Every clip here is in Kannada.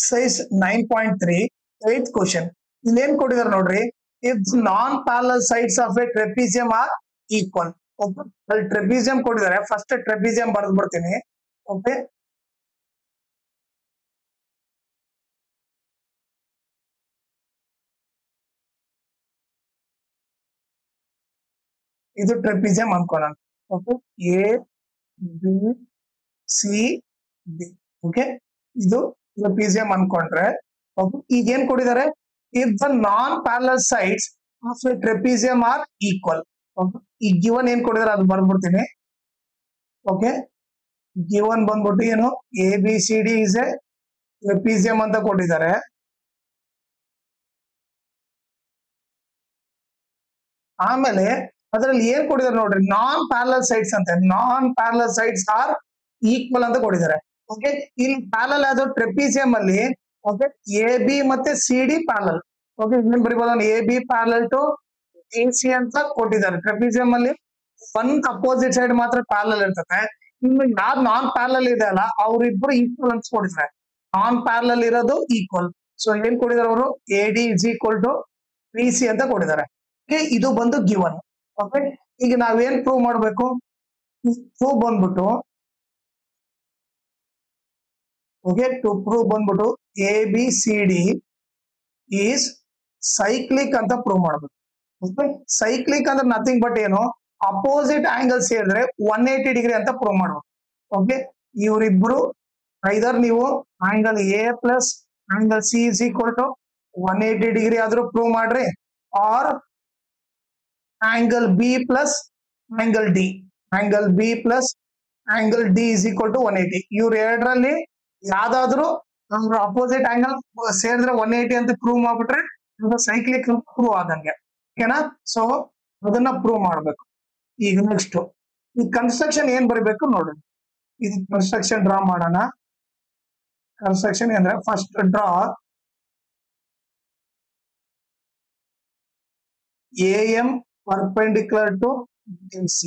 Exercise 9.3 8th question. ಇನ್ನೇನ್ ಕೊಟ್ಟಿದ್ದಾರೆ ನೋಡ್ರಿ, if non parallel sides of a trapezium are equal. Okay, ಅಲ್ಲಿ ಟ್ರೆಪಿಸಿಯಂ ಕೊಟ್ಟಿದ್ದಾರೆ. ಫಸ್ಟ್ ಟ್ರೆಪಿಸಿಯಂ ಬರೆದು ಬಿಡ್ತೀನಿ. ಓಕೆ, ಇದು ಟ್ರೆಪಿಸಿಯಂ ಅನ್ಕೋಣ. Okay, A B C D. Okay, ಇದು ಟ್ರೆಪಿಸಿಯಂ ಅನ್ಕೊಂಡ್ರೆ ಈಗ ಏನ್ ಕೊಟ್ಟಿದ್ದಾರೆ, if the non parallel sides of a trapezium are equal. ಈ ಗಿವನ್ ಏನ್ ಕೊಟ್ಟಿದ್ದಾರೆ ಅದು ಬರ್ಬಿಡ್ತೀನಿ. ಓಕೆ, ಗಿವನ್ ಬಂದ್ಬಿಟ್ಟು ಏನು, A B C D is a trapezium ಅಂತ ಕೊಟ್ಟಿದ್ದಾರೆ. ಆಮೇಲೆ ಅದರಲ್ಲಿ ಏನ್ ಕೊಟ್ಟಿದ್ದಾರೆ ನೋಡ್ರಿ, ನಾನ್ ಪ್ಯಾರಲಲ್ ಸೈಡ್ಸ್ ಅಂತ. Non parallel sides are equal ಅಂತ ಕೊಟ್ಟಿದ್ದಾರೆ. ಓಕೆ, ಇಲ್ಲಿ ಪ್ಯಾರಲಲ್ ಆದ ಟ್ರೆಪಿಸಿಯಂ ಅಲ್ಲಿ ಓಕೆ ಎ ಬಿ ಮತ್ತೆ ಸಿ ಡಿ ಪ್ಯಾರಲಲ್. ಓಕೆ, ಇನ್ನೇನ್ ಬರೀಬಹುದು, A B parallel to A C ಅಂತ ಕೊಟ್ಟಿದ್ದಾರೆ. ಟ್ರೆಪಿಸಿಯಂ ಅಲ್ಲಿ ಒಂದ್ ಅಪೋಸಿಟ್ ಸೈಡ್ ಮಾತ್ರ ಪ್ಯಾರಲಲ್ ಇರ್ತದೆ. ಇನ್ನು ಯಾವ್ದು ನಾನ್ ಪ್ಯಾರಲಲ್ ಇದೆ ಅಲ್ಲ, ಅವ್ರಿಬ್ರು ಈಕ್ವಲ್ ಅಂತ ಕೊಟ್ಟಿದ್ದಾರೆ. ನಾನ್ ಪ್ಯಾರಲಲ್ ಇರೋದು ಈಕ್ವಲ್. ಸೊ ಏನ್ ಕೊಟ್ಟಿದ್ದಾರೆ ಅವರು, A D is equal to B C ಅಂತ ಕೊಟ್ಟಿದ್ದಾರೆ. ಇದು ಬಂದು ಗಿವನ್. ಓಕೆ, ಈಗ ನಾವೇನ್ ಪ್ರೂವ್ ಮಾಡ್ಬೇಕು, ಪ್ರೂವ್ ಬಂದ್ಬಿಟ್ಟು ಓಕೆ ಟು ಪ್ರೂವ್ ಬಂದ್ಬಿಟ್ಟು A B C D is cyclic ಅಂತ ಪ್ರೂವ್ ಮಾಡ್ಬೇಕು. ಓಕೆ, ಸೈಕ್ಲಿಕ್ ಅಂದ್ರೆ ನಥಿಂಗ್ ಬಟ್ ಏನು, ಅಪೋಸಿಟ್ ಆಂಗಲ್ ಸೇರಿದ್ರೆ 180 ಡಿಗ್ರಿ ಅಂತ ಪ್ರೂವ್ ಮಾಡ್ಬೇಕು. ಓಕೆ, ಇವರಿಬ್ರು ಐದರ್ ನೀವು angle A plus angle C is equal to 180 degree ಆದ್ರೂ ಪ್ರೂವ್ ಮಾಡ್ರಿ, or angle B plus angle D, angle B plus angle D is equal to 180. ಇವ್ರ ಎರಡರಲ್ಲಿ ಯಾವ್ದಾದ್ರು ಅಪೋಸಿಟ್ ಆಂಗಲ್ ಸೇರಿದ್ರೆ 180 ಅಂತ ಪ್ರೂವ್ ಮಾಡ್ಬಿಟ್ರೆ ಸೈಕ್ಲಿಕ್ ಪ್ರೂವ್ ಆದಂಗೆ. ಓಕೆನಾ, ಸೊ ಅದನ್ನ ಪ್ರೂವ್ ಮಾಡ್ಬೇಕು. ಈಗ ನೆಕ್ಸ್ಟ್ ಈ ಕನ್ಸ್ಟ್ರಕ್ಷನ್ ಏನ್ ಬರೀಬೇಕು ನೋಡ್ರಿ. ಇದು ಕನ್ಸ್ಟ್ರಕ್ಷನ್ ಡ್ರಾ ಮಾಡೋಣ. ಕನ್ಸ್ಟ್ರಕ್ಷನ್ ಅಂದ್ರೆ first draw AM perpendicular to DC.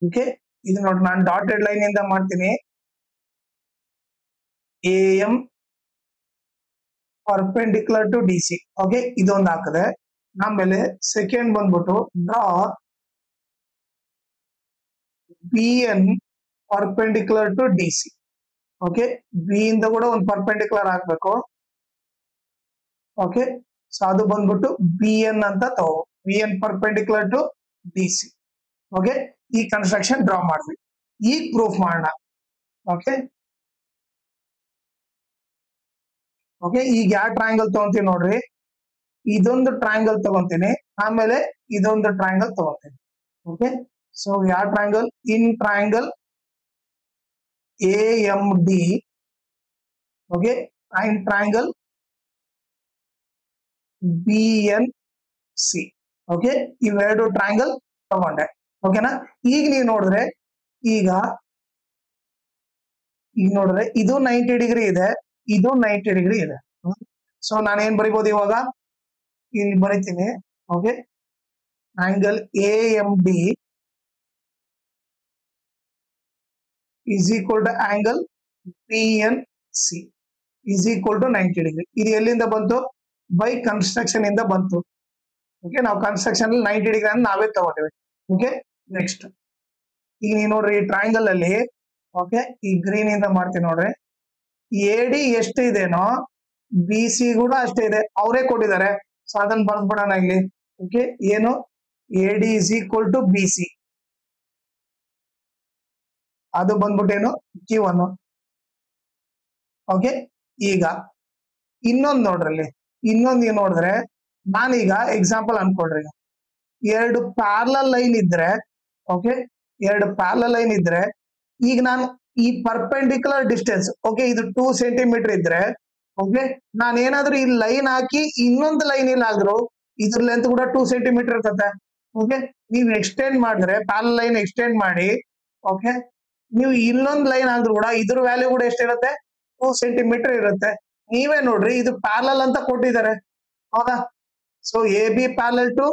Okay, ಇದು ನೋಡಿ ನಾನು ಡಾಟೆಡ್ ಲೈನ್ ಇಂದ ಮಾಡ್ತೀನಿ. AM perpendicular to DC. Okay, ಇದೊಂದು ಹಾಕಿದೆ. ಆಮೇಲೆ ಸೆಕೆಂಡ್ ಬಂದ್ಬಿಟ್ಟು draw BN perpendicular to DC. Okay, B ಇಂದ ಕೂಡ ಒಂದು ಪರ್ಪೆಂಡಿಕ್ಯುಲರ್ ಹಾಕ್ಬೇಕು. ಓಕೆ, ಸೊ ಅದು ಬಂದ್ಬಿಟ್ಟು BN ಅಂತ ತಗೋ, BN perpendicular to DC. Okay, ಈ ಕನ್ಸ್ಟ್ರಕ್ಷನ್ ಡ್ರಾ ಮಾಡ್ವಿ. ಈಗ ಪ್ರೂಫ್ ಮಾಡೋಣ. ಓಕೆ, ಓಕೆ, ಈಗ ಯಾವ ಟ್ರಯಾಂಗಲ್ ತಗೊಂತೀನಿ ನೋಡ್ರಿ, ಇದೊಂದು ಟ್ರಯಾಂಗಲ್ ತಗೊಂತೀನಿ, ಆಮೇಲೆ ಇದೊಂದು ಟ್ರಯಾಂಗಲ್ ತಗೊಂತೀನಿ. ಓಕೆ, ಸೊ ಯಾವ triangle, in triangle AMD. Okay, in triangle BNC. Okay, ಇವೆರಡು ಟ್ರಯಾಂಗಲ್ ತಗೊಂಡೆ. ಓಕೆನಾ, ಈಗ ನೀವು ನೋಡಿದ್ರೆ ಈಗ ನೋಡಿದ್ರೆ ಇದು 90 ಡಿಗ್ರಿ ಇದೆ, ಇದು 90 ಡಿಗ್ರಿ ಇದೆ. ಸೊ ನಾನೇನ್ ಬರಿಬಹುದು ಇವಾಗ, ಇಲ್ಲಿ ಬರಿತೀನಿ. Okay, angle AMD is equal to angle BNC is equal to 90 degree. ಇದು ಎಲ್ಲಿಂದ ಬಂತು, ಬೈ ಕನ್ಸ್ಟ್ರಕ್ಷನ್ ಇಂದ ಬಂತು. ಓಕೆ, ನಾವು ಕನ್ಸ್ಟ್ರಕ್ಷನ್ 90 ಡಿಗ್ರಿ ಅಂತ ನಾವೇ ತಗೊಂಡಿವಿ. ಓಕೆ, ನೆಕ್ಸ್ಟ್ ಈಗ ನೀವು ನೋಡ್ರಿ ಈ ಟ್ರಯಾಂಗಲ್ ಅಲ್ಲಿ ಓಕೆ ಈ ಗ್ರೀನ್ ಇಂದ ಮಾಡ್ತೀನಿ ನೋಡ್ರಿ, AD ಎಷ್ಟು ಇದೆನೋ BC ಕೂಡ ಅಷ್ಟೇ ಇದೆ, ಅವರೇ ಕೊಟ್ಟಿದ್ದಾರೆ. ಸೊ ಅದನ್ನ ಬರ್ದ್ಬಿಡೋಣ ಇಲ್ಲಿ. ಓಕೆ, ಏನು AD is equal to BC, ಅದು ಬಂದ್ಬಿಟ್ಟೇನು Q1. ಓಕೆ, ಈಗ ಇನ್ನೊಂದು ನೋಡ್ರಲ್ಲಿ, ಇನ್ನೊಂದು ನೀವು ನೋಡಿದ್ರೆ ನಾನೀಗ ಎಕ್ಸಾಂಪಲ್ ಅನ್ಕೊಳ್ರಿ, ಎರಡು ಪ್ಯಾರಲಲ್ ಲೈನ್ ಇದ್ರೆ ಓಕೆ, ಎರಡು ಪ್ಯಾರಲಲ್ ಲೈನ್ ಇದ್ರೆ ಈಗ ನಾನು ಈ ಪರ್ಪೆಂಡಿಕ್ಯುಲರ್ ಡಿಸ್ಟೆನ್ಸ್ ಓಕೆ ಇದು 2 ಸೆಂಟಿಮೀಟರ್ ಇದ್ರೆ ಓಕೆ, ನಾನು ಏನಾದ್ರೂ ಈ ಲೈನ್ ಹಾಕಿ ಇನ್ನೊಂದು ಲೈನ್ ಇಲ್ಲ ಆದ್ರೂ ಇದ್ರ ಲೆಂತ್ ಕೂಡ 2 ಸೆಂಟಿಮೀಟರ್ ಇರ್ತದೆ. ಓಕೆ, ನೀವು ಎಕ್ಸ್ಟೆಂಡ್ ಮಾಡಿದ್ರೆ ಪ್ಯಾರಲಲ್ ಲೈನ್ ಎಕ್ಸ್ಟೆಂಡ್ ಮಾಡಿ ಓಕೆ, ನೀವು ಇನ್ನೊಂದು ಲೈನ್ ಆದ್ರೂ ಕೂಡ ಇದ್ರ ವ್ಯಾಲ್ಯೂ ಕೂಡ ಎಷ್ಟಿರುತ್ತೆ, 2 ಸೆಂಟಿಮೀಟರ್ ಇರುತ್ತೆ. ನೀವೇ ನೋಡ್ರಿ, ಇದು ಪ್ಯಾರಲಲ್ ಅಂತ ಕೊಟ್ಟಿದ್ದಾರೆ ಹೌದಾ. So AB parallel to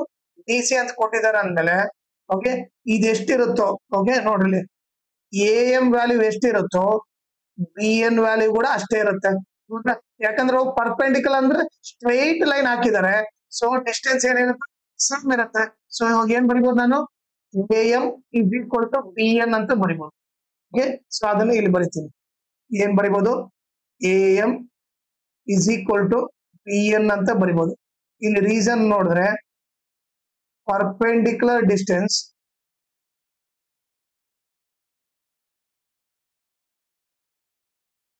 DC ಅಂತ ಕೊಟ್ಟಿದ್ದಾರೆ ಅಂದ್ಮೇಲೆ ಓಕೆ ಇದು ಎಷ್ಟಿರುತ್ತೋ ಓಕೆ ನೋಡ್ರಿ, AM ವ್ಯಾಲ್ಯೂ ಎಷ್ಟಿರುತ್ತೋ BN ವ್ಯಾಲ್ಯೂ ಕೂಡ ಅಷ್ಟೇ ಇರುತ್ತೆ. ಯಾಕಂದ್ರೆ ಪರ್ಪೆಂಡಿಕುಲರ್ ಅಂದ್ರೆ ಸ್ಟ್ರೈಟ್ ಲೈನ್ ಹಾಕಿದ್ದಾರೆ, ಸೊ ಡಿಸ್ಟೆನ್ಸ್ ಏನಿರುತ್ತೆ ಸಮ್ ಇರುತ್ತೆ. ಸೊ ಇವಾಗ ಏನ್ ಬರಿಬಹುದು ನಾನು, AM is equal to BN ಅಂತ ಬರಿಬಹುದು. ಓಕೆ, ಸೊ ಅದನ್ನು ಇಲ್ಲಿ ಬರಿತೀನಿ. ಏನ್ ಬರಿಬಹುದು, AM is equal to BN ಅಂತ ಬರಿಬಹುದು. ಇಲ್ಲಿ ರೀಸನ್ ನೋಡಿದ್ರೆ perpendicular distance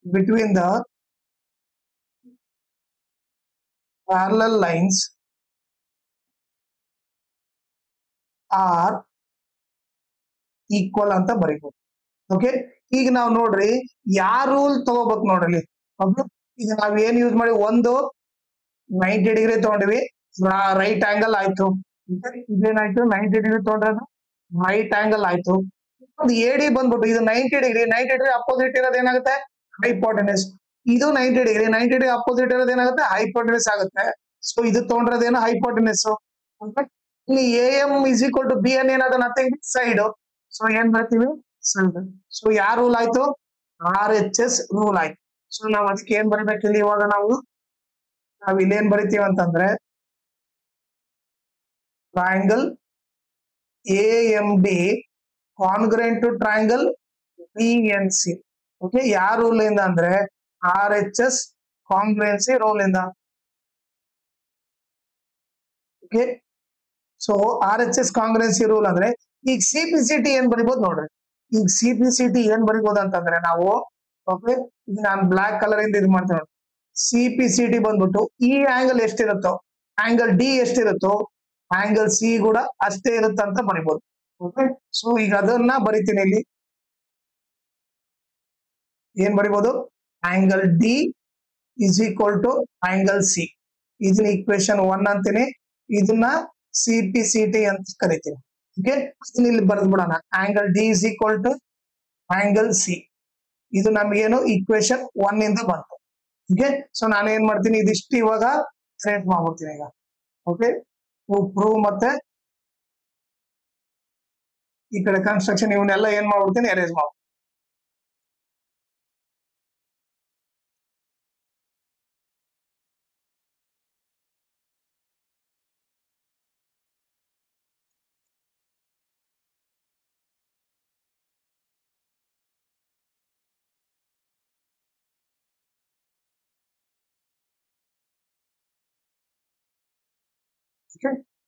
between the parallel lines are equal ಅಂತ ಬರೀಬಹುದು. ಓಕೆ, ಈಗ ನಾವು ನೋಡ್ರಿ ಯಾವ ರೂಲ್ ತಗೋಬೇಕು ನೋಡ್ರಿ. ಓಕೆ, ಈಗ ನಾವ್ ಏನ್ ಯೂಸ್ ಮಾಡಿ, ಒಂದು 90 ಡಿಗ್ರಿ ತಗೊಂಡಿವಿ, ರೈಟ್ ಆಂಗಲ್ ಆಯ್ತು. ಇದೇನಾಯ್ತು, 90 ಡಿಗ್ರಿ ತಗೊಂಡ್ರೆ ರೈಟ್ ಆಂಗಲ್ ಆಯ್ತು. ಒಂದು AD ಬಂದ್ಬಿಟ್ಟು ಇದು 90 ಡಿಗ್ರಿ, 90 ಡಿಗ್ರಿ ಅಪೋಸಿಟ್ ಇರೋದು ಏನಾಗುತ್ತೆ, ಹೈಪೋಟೆನಸ್. ಇದು 90 ಡಿಗ್ರಿ, 90 ಡಿಗ್ರಿ ಅಪೋಸಿಟ್ ಇರೋದು ಏನಾಗುತ್ತೆ, ಹೈಪೋಟೆನಸ್ ಆಗುತ್ತೆ. ಸೊ ಇದು ತಗೊಂಡ್ರದೇನು ಹೈಪೋಟೆನಸ್. ಇಲ್ಲಿ AM is equal to BN ಏನಾದ ನಥಿಂಗ್ ಸೈಡ್. ಸೊ ಏನ್ ಬರ್ತೀವಿ, ಸೈಡ್. ಸೊ ಯಾವ ರೂಲ್ ಆಯ್ತು, RHS ರೂಲ್ ಆಯ್ತು. ಸೊ ನಾವ್ ಅದಕ್ಕೆ ಏನ್ ಬರಿಬೇಕು ಇಲ್ಲಿ, ಇವಾಗ ನಾವ್ ಇಲ್ಲಿ ಏನ್ ಬರಿತೀವಿ ಅಂತಂದ್ರೆ triangle AMD congruent to triangle BNC. Okay, ಯಾವ ರೂಲ್ ಇಂದ ಅಂದ್ರೆ RHS ಕಾಂಗ್ರೆನ್ಸಿ ರೂಲ್ ಇಂದ. Okay, so RHS congruency rule ಅಂದ್ರೆ ಈಗ CPCT ಏನ್ ಬರಿಬಹುದು ನೋಡ್ರಿ. ಈಗ CPCT ಏನ್ ಬರಿಬಹುದು ಅಂತಂದ್ರೆ ನಾವು, ಓಕೆ, ಈಗ ನಾನು ಬ್ಲಾಕ್ ಕಲರ್ ಇಂದ ಇದು ಮಾಡ್ತೇನೆ ನೋಡಿ. CPCT ಬಂದ್ಬಿಟ್ಟು ಈ ಆಂಗಲ್ ಎಷ್ಟಿರುತ್ತೋ, ಆಂಗಲ್ D ಎಷ್ಟಿರುತ್ತೋ ಆಂಗಲ್ C ಕೂಡ ಅಷ್ಟೇ ಇರುತ್ತೆ ಅಂತ ಬರಿಬಹುದು. ಓಕೆ, ಸೊ ಈಗ ಅದನ್ನ ಬರಿತೀನಿ ಇಲ್ಲಿ. ಏನ್ ಬರಿಬಹುದು, angle D is equal to angle C. ಇದನ್ನ ಈಕ್ವೇಶನ್ 1 ಅಂತೀನಿ, ಇದನ್ನ CPCT ಅಂತ ಕರಿತೀನಿ. ಓಕೆ, ಇಲ್ಲಿ ಬರೆದು ಬಿಡೋಣ, angle D is equal to angle C. ಇದು ನಮ್ಗೇನು ಈಕ್ವೇಶನ್ 1 ಇಂದ ಬಂತು. ಓಕೆ, ಸೊ ನಾನು ಏನ್ ಮಾಡ್ತೀನಿ, ಇದಿಷ್ಟು ಇವಾಗ ಕ್ರಿಯೇಟ್ ಮಾಡ್ಬಿಡ್ತೀನಿ ಈಗ. ಓಕೆ, ಪ್ರೂವ್ ಮತ್ತೆ ಈ ಕಡೆ ಕನ್ಸ್ಟ್ರಕ್ಷನ್ ಇವನ್ನೆಲ್ಲ ಏನ್ ಮಾಡ್ಬಿಡ್ತೀನಿ, ಅರೇಂಜ್ ಮಾಡ್ಬಿಡ್ತೀನಿ.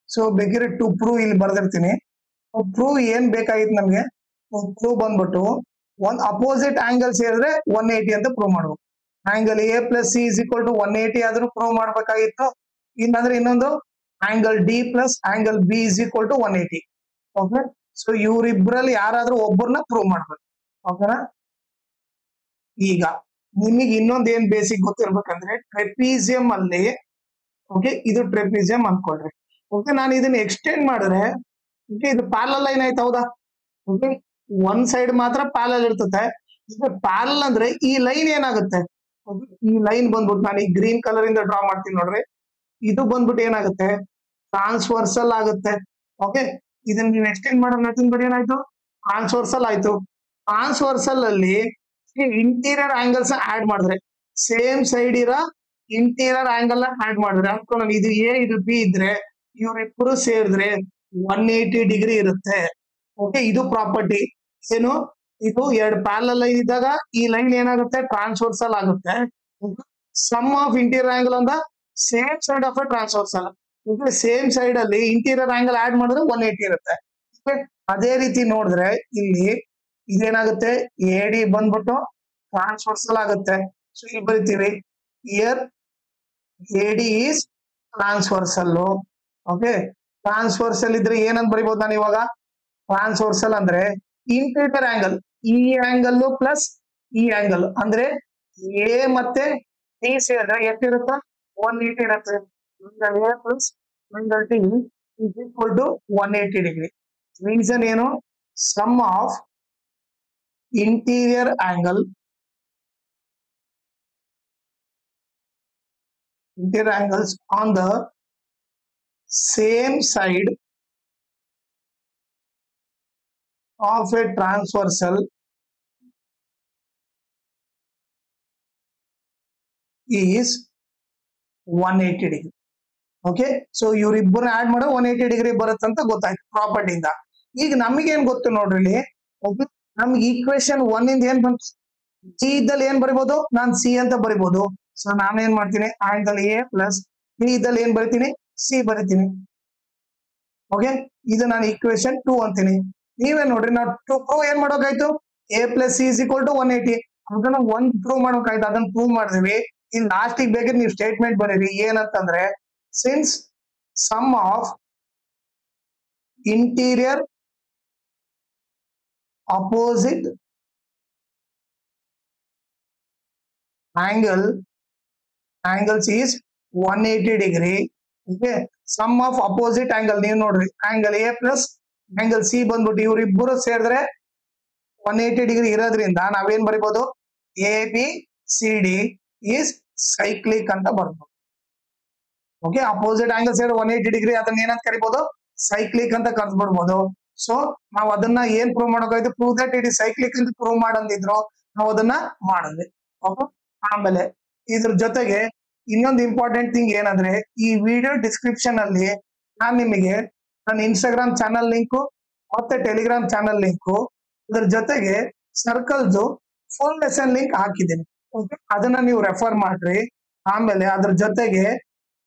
ಸೊ ಬೇಕಿದ್ರೆ ಟು ಪ್ರೂವ್ ಇಲ್ಲಿ ಬರ್ದಿರ್ತೀನಿ. ಪ್ರೂವ್ ಏನ್ ಬೇಕಾಗಿತ್ತು ನಮ್ಗೆ, ಪ್ರೂವ್ ಬಂದ್ಬಿಟ್ಟು ಒಂದ್ ಅಪೋಸಿಟ್ ಆಂಗಲ್ ಸೇರಿದ್ರೆ 180 ಅಂತ ಪ್ರೂವ್ ಮಾಡ್ಬೇಕು. Angle A plus C is equal to 180 ಆದ್ರೂ ಪ್ರೂವ್ ಮಾಡ್ಬೇಕಾಗಿತ್ತು. ಇಲ್ಲಂದ್ರೆ ಇನ್ನೊಂದು angle D plus angle B is equal to 180. Okay, so ಇವ್ರಿಬ್ರಲ್ಲಿ ಯಾರಾದ್ರೂ ಒಬ್ಬರನ್ನ ಪ್ರೂವ್ ಮಾಡ್ಬೇಕು. ಓಕೆನಾ, ಈಗ ನಿಮಗೆ ಇನ್ನೊಂದ್ ಏನ್ ಬೇಸಿಕ್ ಗೊತ್ತಿರ್ಬೇಕಂದ್ರೆ ಟ್ರೆಪೀಸಿಯಂ ಅಲ್ಲಿ, ಓಕೆ, ಇದು ಟ್ರೆಪೀಸಿಯಂ ಅನ್ಕೊಳ್ರಿ. ಓಕೆ, ನಾನು ಇದನ್ನ ಎಕ್ಸ್ಟೆಂಡ್ ಮಾಡಿದ್ರೆ, ಓಕೆ, ಇದು ಪ್ಯಾರಲಲ್ ಲೈನ್ ಆಯ್ತು, ಹೌದಾ. ಓಕೆ, ಒಂದ್ ಸೈಡ್ ಮಾತ್ರ ಪ್ಯಾರಲಲ್ ಇರ್ತದೆ. ಈಗ ಪ್ಯಾರಲಲ್ ಅಂದ್ರೆ ಈ ಲೈನ್ ಏನಾಗುತ್ತೆ, ಈ ಲೈನ್ ಬಂದ್ಬಿಟ್ಟು ನಾನು ಈ ಗ್ರೀನ್ ಕಲರ್ ಇಂದ ಡ್ರಾ ಮಾಡ್ತೀನಿ ನೋಡ್ರಿ. ಇದು ಬಂದ್ಬಿಟ್ಟು ಏನಾಗುತ್ತೆ, ಟ್ರಾನ್ಸ್ವರ್ಸಲ್ ಆಗುತ್ತೆ. ಓಕೆ, ಇದನ್ನ ನೀವು ಎಕ್ಸ್ಟೆಂಡ್ ಮಾಡೋ ನಥಿಂಗ್ ಬಟ್ ಏನಾಯ್ತು, ಟ್ರಾನ್ಸ್ವರ್ಸಲ್ ಆಯ್ತು. ಟ್ರಾನ್ಸ್ವರ್ಸಲ್ ಅಲ್ಲಿ ಇಂಟೀರಿಯರ್ ಆಂಗಲ್ಸ್ ಆಡ್ ಮಾಡಿದ್ರೆ, ಸೇಮ್ ಸೈಡ್ ಇರೋ ಇಂಟೀರಿಯರ್ ಆಂಗಲ್ ಆಡ್ ಮಾಡಿದ್ರೆ, ಅನ್ಕೊಂಡು ಇದು A ಇದು B ಇದ್ರೆ ಇವರಿಬ್ಬರು ಸೇರಿದ್ರೆ 180 ಡಿಗ್ರಿ ಇರುತ್ತೆ. ಓಕೆ, ಇದು ಪ್ರಾಪರ್ಟಿ ಏನು, ಇದು ಎರಡು ಪ್ಯಾರಲಲ್ ಲೈನ್ ಇದ್ದಾಗ ಈ ಲೈನ್ ಏನಾಗುತ್ತೆ, ಟ್ರಾನ್ಸ್ವರ್ಸಲ್ ಆಗುತ್ತೆ. ಸಮ್ ಆಫ್ ಇಂಟೀರಿಯರ್ ಆಂಗಲ್ ಅಂದ same side of transversal. Same side ಅಲ್ಲಿ ಇಂಟೀರಿಯರ್ ಆಂಗಲ್ ಆಡ್ ಮಾಡಿದ್ರೆ 180 ಇರುತ್ತೆ. ಅದೇ ರೀತಿ ನೋಡಿದ್ರೆ ಇಲ್ಲಿ ಇದೇನಾಗುತ್ತೆ, AD ಬಂದ್ಬಿಟ್ಟು ಟ್ರಾನ್ಸ್ವರ್ಸಲ್ ಆಗುತ್ತೆ. ಸೊ ಇಲ್ಲಿ ಬರಿತೀವಿ, here AD is transversal. Okay, transversal ಇದ್ರೆ ಏನಂತ ಬರಿಬಹುದು ನಾನು ಇವಾಗ, ಟ್ರಾನ್ಸ್ವರ್ಸಲ್ ಅಂದ್ರೆ ಇಂಟೀರಿಯರ್ ಆಂಗಲ್, ಈ ಆಂಗಲ್ ಪ್ಲಸ್ ಈ ಆಂಗಲ್ ಅಂದ್ರೆ A ಮತ್ತೆ D ಸೇರಿದ್ರೆ ಎಷ್ಟಿರುತ್ತೆ, 180 ಇರುತ್ತೆ. A plus angle D is equal to 180 degree. Reason ಏನು, sum of interior angles on the same side of a transversal is 180 degree. Okay, so ಇವ್ರಿಬ್ಬರನ್ನ ಆಡ್ ಮಾಡೋ 180 ಡಿಗ್ರಿ ಬರುತ್ತಂತ ಗೊತ್ತಾಯ್ತು ಪ್ರಾಪರ್ಟಿಯಿಂದ. ಈಗ ನಮಗೇನ್ ಗೊತ್ತು ನೋಡ್ರಿ ಇಲ್ಲಿ, ನಮ್ಗೆ ಈಕ್ವೇಶನ್ 1 ಇಂದ ಏನ್ ಬಂತು, ಸಿ ಇದ್ದಲ್ಲಿ ಏನ್ ಬರಿಬಹುದು, ನಾನು ಸಿ ಅಂತ ಬರಿಬಹುದು. ಸೊ ನಾನೇನ್ ಮಾಡ್ತೀನಿ, ಆಂಗಲ್ ಎ ಪ್ಲಸ್ ಬಿ ಇದ್ದಲ್ಲಿ ಏನ್ ಬರಿತೀನಿ, ಸಿ ಬರಿತೀನಿ. ಓಕೆ, ಇದು ನಾನು ಈಕ್ವೇಶನ್ 2 ಅಂತೀನಿ. ನೀವೇ ನೋಡ್ರಿ, ನಾವು ಟು ಪ್ರೂವ್ ಏನ್ ಮಾಡೋಕಾಯ್ತು, A plus C is equal to 180. ಅದನ್ನ 1 ಪ್ರೂವ್ ಮಾಡೋಕಾಯ್ತು, ಅದನ್ನ ಪ್ರೂವ್ ಮಾಡಿದ್ವಿ. ಇನ್ ಲಾಸ್ಟಿಗೆ ಬೇಕಾದ್ರೆ ನೀವು ಸ್ಟೇಟ್ಮೆಂಟ್ ಬರೀರಿ ಏನಂತಂದ್ರೆ, since sum of interior opposite angles is 180 degree. Okay, sum of opposite angle ನೀವು ನೋಡ್ರಿ, angle A plus angle C ಬಂದ್ಬಿಟ್ಟು ಇವರಿಬ್ಬರು ಸೇರಿದ್ರೆ 180 ಡಿಗ್ರಿ ಇರೋದ್ರಿಂದ ನಾವೇನ್ ಬರಿಬಹುದು, ABCD is cyclic ಅಂತ ಬರ್ಬೋದು. ಓಕೆ, ಅಪೋಸಿಟ್ ಆಂಗಲ್ ಸೇರಿ 180 ಡಿಗ್ರಿ, ಅದನ್ನ ಏನಂತ ಕರಿಬಹುದು, ಸೈಕ್ಲಿಕ್ ಅಂತ ಕರೆದ್ಬಿಡ್ಬೋದು. ಸೊ ನಾವ್ ಅದನ್ನ ಏನ್ ಪ್ರೂವ್ ಮಾಡೋಕಾಯ್ತು, prove that it is cyclic ಅಂತ ಪ್ರೂವ್ ಮಾಡಂದಿದ್ರು, ನಾವು ಅದನ್ನ ಮಾಡಿದ್ವಿ. ಆಮೇಲೆ ಇದ್ರ ಜೊತೆಗೆ ಇನ್ನೊಂದು ಇಂಪಾರ್ಟೆಂಟ್ ಥಿಂಗ್ ಏನಂದ್ರೆ, ಈ ವಿಡಿಯೋ ಡಿಸ್ಕ್ರಿಪ್ಷನ್ ಅಲ್ಲಿ ನಾನು ನಿಮಗೆ ನನ್ನ ಇನ್ಸ್ಟಾಗ್ರಾಮ್ ಚಾನಲ್ ಲಿಂಕು ಮತ್ತೆ ಟೆಲಿಗ್ರಾಮ್ ಚಾನಲ್ ಲಿಂಕು, ಇದ್ರ ಜೊತೆಗೆ ಸರ್ಕಲ್ಸ್ ಫುಲ್ ಲೆಸನ್ ಲಿಂಕ್ ಹಾಕಿದ್ದೀನಿ. ಓಕೆ, ಅದನ್ನ ನೀವು ರೆಫರ್ ಮಾಡ್ರಿ. ಆಮೇಲೆ ಅದ್ರ ಜೊತೆಗೆ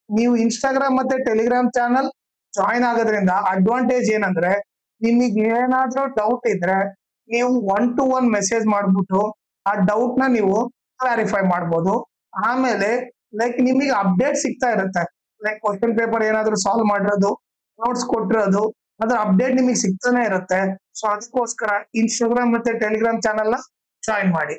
ನೀವು ಇನ್ಸ್ಟಾಗ್ರಾಮ್ ಮತ್ತೆ ಟೆಲಿಗ್ರಾಮ್ ಚಾನಲ್ ಜಾಯಿನ್ ಆಗೋದ್ರಿಂದ ಅಡ್ವಾಂಟೇಜ್ ಏನಂದ್ರೆ, ನಿಮಗೆ ಏನಾದ್ರೂ ಡೌಟ್ ಇದ್ರೆ ನೀವು 1 to 1 ಮೆಸೇಜ್ ಮಾಡ್ಬಿಟ್ಟು ಆ ಡೌಟ್ ನ ನೀವು ಕ್ಲಾರಿಫೈ ಮಾಡ್ಬೋದು. ಆಮೇಲೆ ಲೈಕ್ ನಿಮಗೆ ಅಪ್ಡೇಟ್ ಸಿಗ್ತಾ ಇರುತ್ತೆ, ಲೈಕ್ ಕ್ವಶನ್ ಪೇಪರ್ ಏನಾದ್ರು ಸಾಲ್ವ್ ಮಾಡಿರೋದು, ನೋಟ್ಸ್ ಕೊಟ್ಟಿರೋದು, ಅದ್ರ ಅಪ್ಡೇಟ್ ನಿಮಗೆ ಸಿಗ್ತಾನೆ ಇರುತ್ತೆ. ಸೊ ಅದಕ್ಕೋಸ್ಕರ ಇನ್ಸ್ಟಾಗ್ರಾಮ್ ಮತ್ತೆ ಟೆಲಿಗ್ರಾಮ್ ಚಾನಲ್ ನ ಜಾಯಿನ್ ಮಾಡಿ.